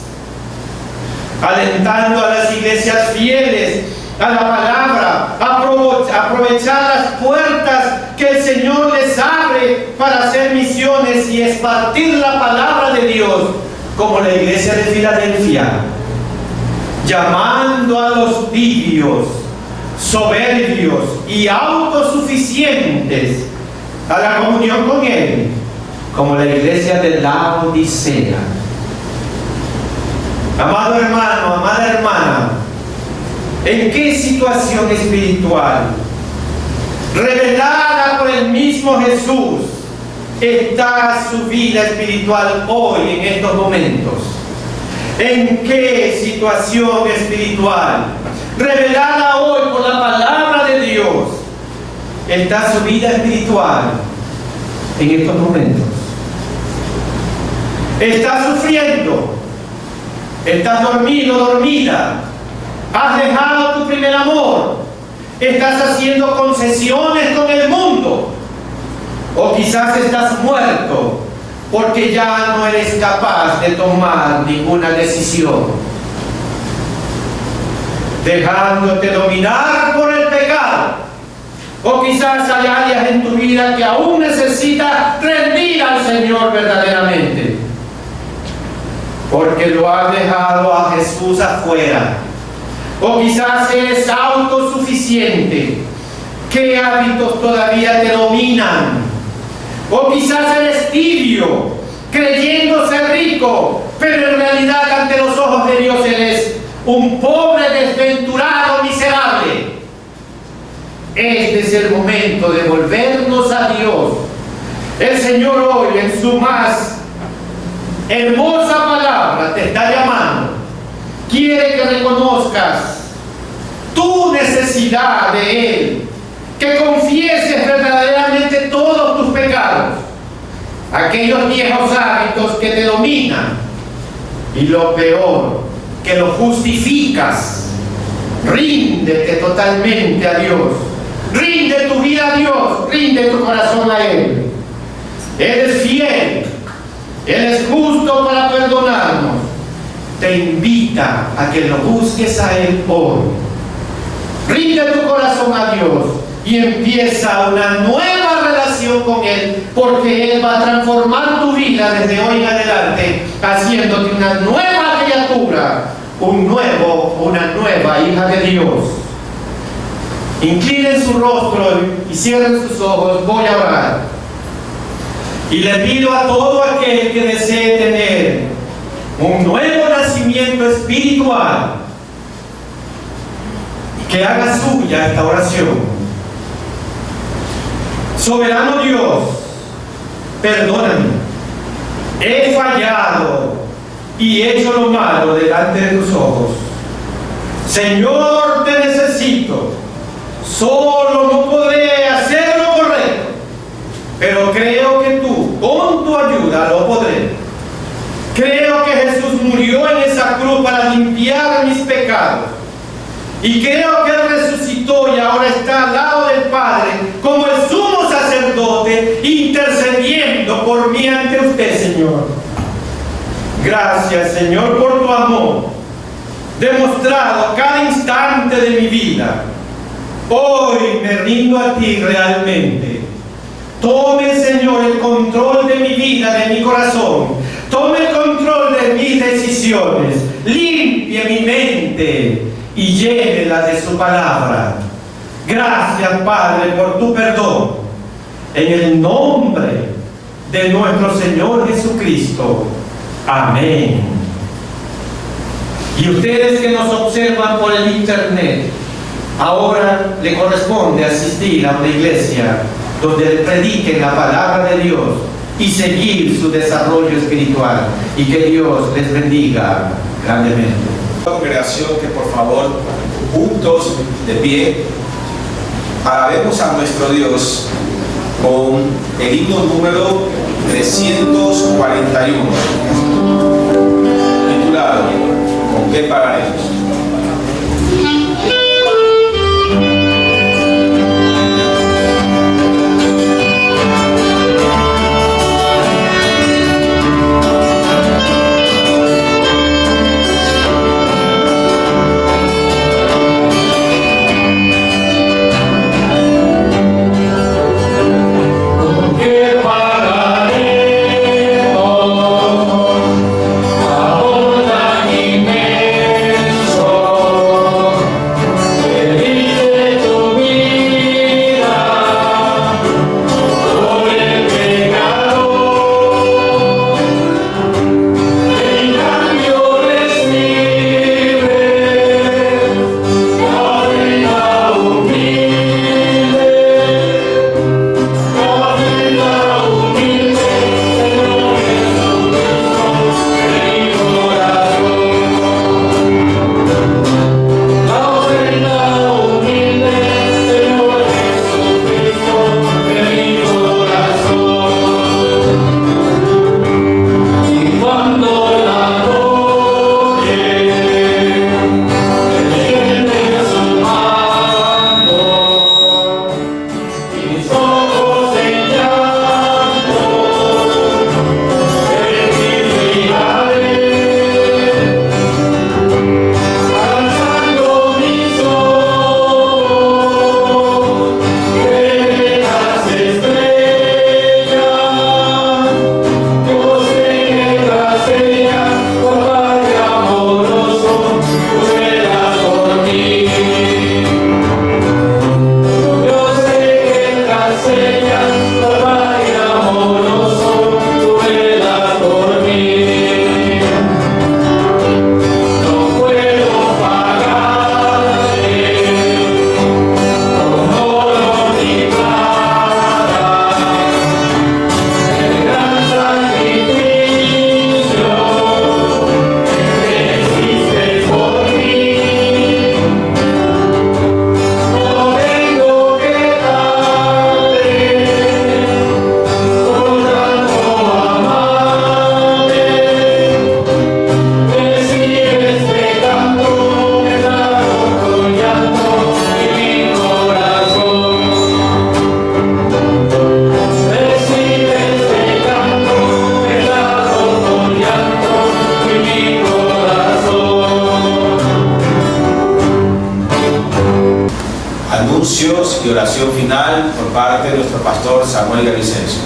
alentando a las iglesias fieles a la palabra, aprovechar las puertas que el Señor les abre para hacer misiones y esparcir la palabra de Dios, como la iglesia de Filadelfia, llamando a los tibios, soberbios y autosuficientes a la comunión con Él, como la iglesia de Laodicea. Amado hermano, amada hermana, ¿en qué situación espiritual revelada por el mismo Jesús está su vida espiritual hoy en estos momentos? ¿En qué situación espiritual revelada hoy por la palabra de Dios está su vida espiritual en estos momentos? ¿Estás sufriendo? ¿Estás dormido, dormida? ¿Has dejado tu primer amor? ¿Estás haciendo concesiones con el mundo? ¿O quizás estás muerto porque ya no eres capaz de tomar ninguna decisión? Dejándote dominar por el pecado. O quizás hay áreas en tu vida que aún necesitas rendir al Señor verdaderamente, porque lo has dejado a Jesús afuera. O quizás eres autosuficiente. ¿Qué hábitos todavía te dominan? O quizás eres tibio, creyéndose rico, pero en realidad ante los ojos de Dios eres un pobre, desventurado, miserable. Este es el momento de volvernos a Dios. El Señor hoy, en su más hermosa palabra, te está llamando. Quiere que reconozcas tu necesidad de Él, que confieses verdaderamente todos tus pecados, aquellos viejos hábitos que te dominan, y lo peor, que lo justificas. Ríndete totalmente a Dios, rinde tu vida a Dios, rinde tu corazón a Él. Él es fiel, Él es justo para perdonarnos. Te invita a que lo busques a Él hoy. Rinde tu corazón a Dios y empieza una nueva relación con Él, porque Él va a transformar tu vida desde hoy en adelante, haciéndote una nueva criatura, una nueva hija de Dios. Inclinen su rostro y cierren sus ojos. Voy a orar. Y le pido a todo aquel que desee tener un nuevo nacimiento espiritual, que haga suya esta oración. Soberano Dios, perdóname. He fallado y he hecho lo malo delante de tus ojos. Señor, te necesito. Solo no podré hacer lo correcto, pero creo que tú, con tu ayuda, lo podré. Creo que Jesús murió en esa cruz para limpiar mis pecados. Y creo que Él resucitó y ahora está al lado del Padre como el sumo sacerdote, intercediendo por mí ante usted, Señor. Gracias, Señor, por tu amor demostrado cada instante de mi vida. Hoy me rindo a ti realmente. Tome, Señor, el control de mi vida, de mi corazón. Tome el control de mis decisiones. Limpie mi mente y llénela de su palabra. Gracias, Padre, por tu perdón. En el nombre de nuestro Señor Jesucristo. Amén. Y ustedes que nos observan por el internet, ahora le corresponde asistir a una iglesia donde le prediquen la palabra de Dios y seguir su desarrollo espiritual. Y que Dios les bendiga grandemente. Congregación, que por favor, juntos, de pie, alabemos a nuestro Dios con el himno número 341, titulado ¿Con qué pagaremos? Anuncios y oración final por parte de nuestro pastor Samuel Villavicencio.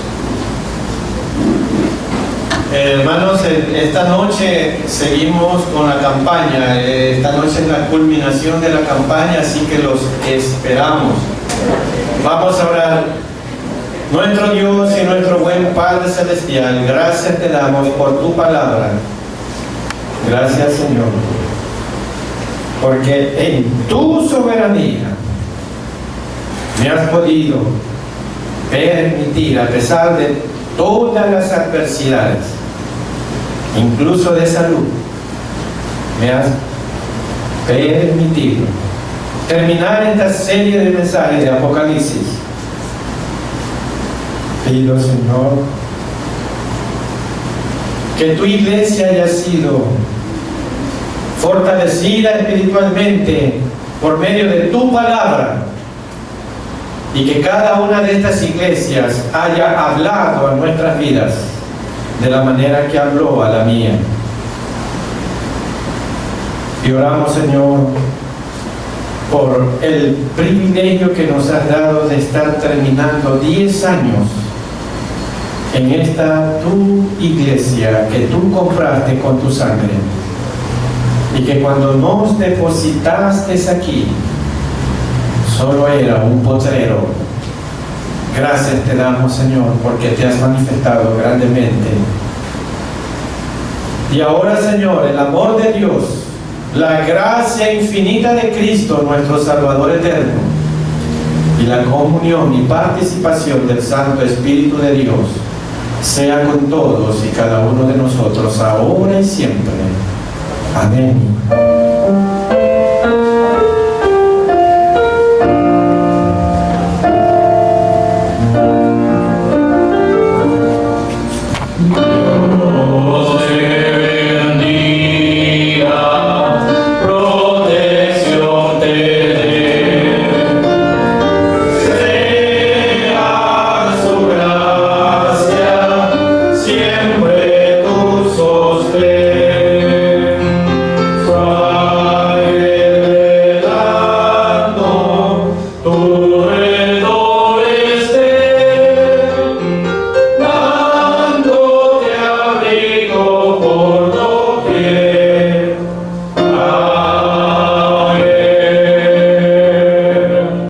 Hermanos, esta noche seguimos con la campaña. Esta noche es la culminación de la campaña, así que los esperamos. Vamos a orar. Nuestro Dios y nuestro buen Padre Celestial, gracias te damos por tu palabra. Gracias, Señor, porque en tu soberanía me has podido permitir, a pesar de todas las adversidades, incluso de salud, me has permitido terminar esta serie de mensajes de Apocalipsis. Pido, Señor, que tu iglesia haya sido fortalecida espiritualmente por medio de tu palabra, y que cada una de estas iglesias haya hablado a nuestras vidas de la manera que habló a la mía. Y oramos, Señor, por el privilegio que nos has dado de estar terminando 10 años en esta tu iglesia que tú compraste con tu sangre, y que cuando nos depositaste aquí solo era un potrero. Gracias te damos, Señor, porque te has manifestado grandemente. Y ahora, Señor, el amor de Dios, la gracia infinita de Cristo, nuestro Salvador eterno, y la comunión y participación del Santo Espíritu de Dios, sea con todos y cada uno de nosotros, ahora y siempre. Amén.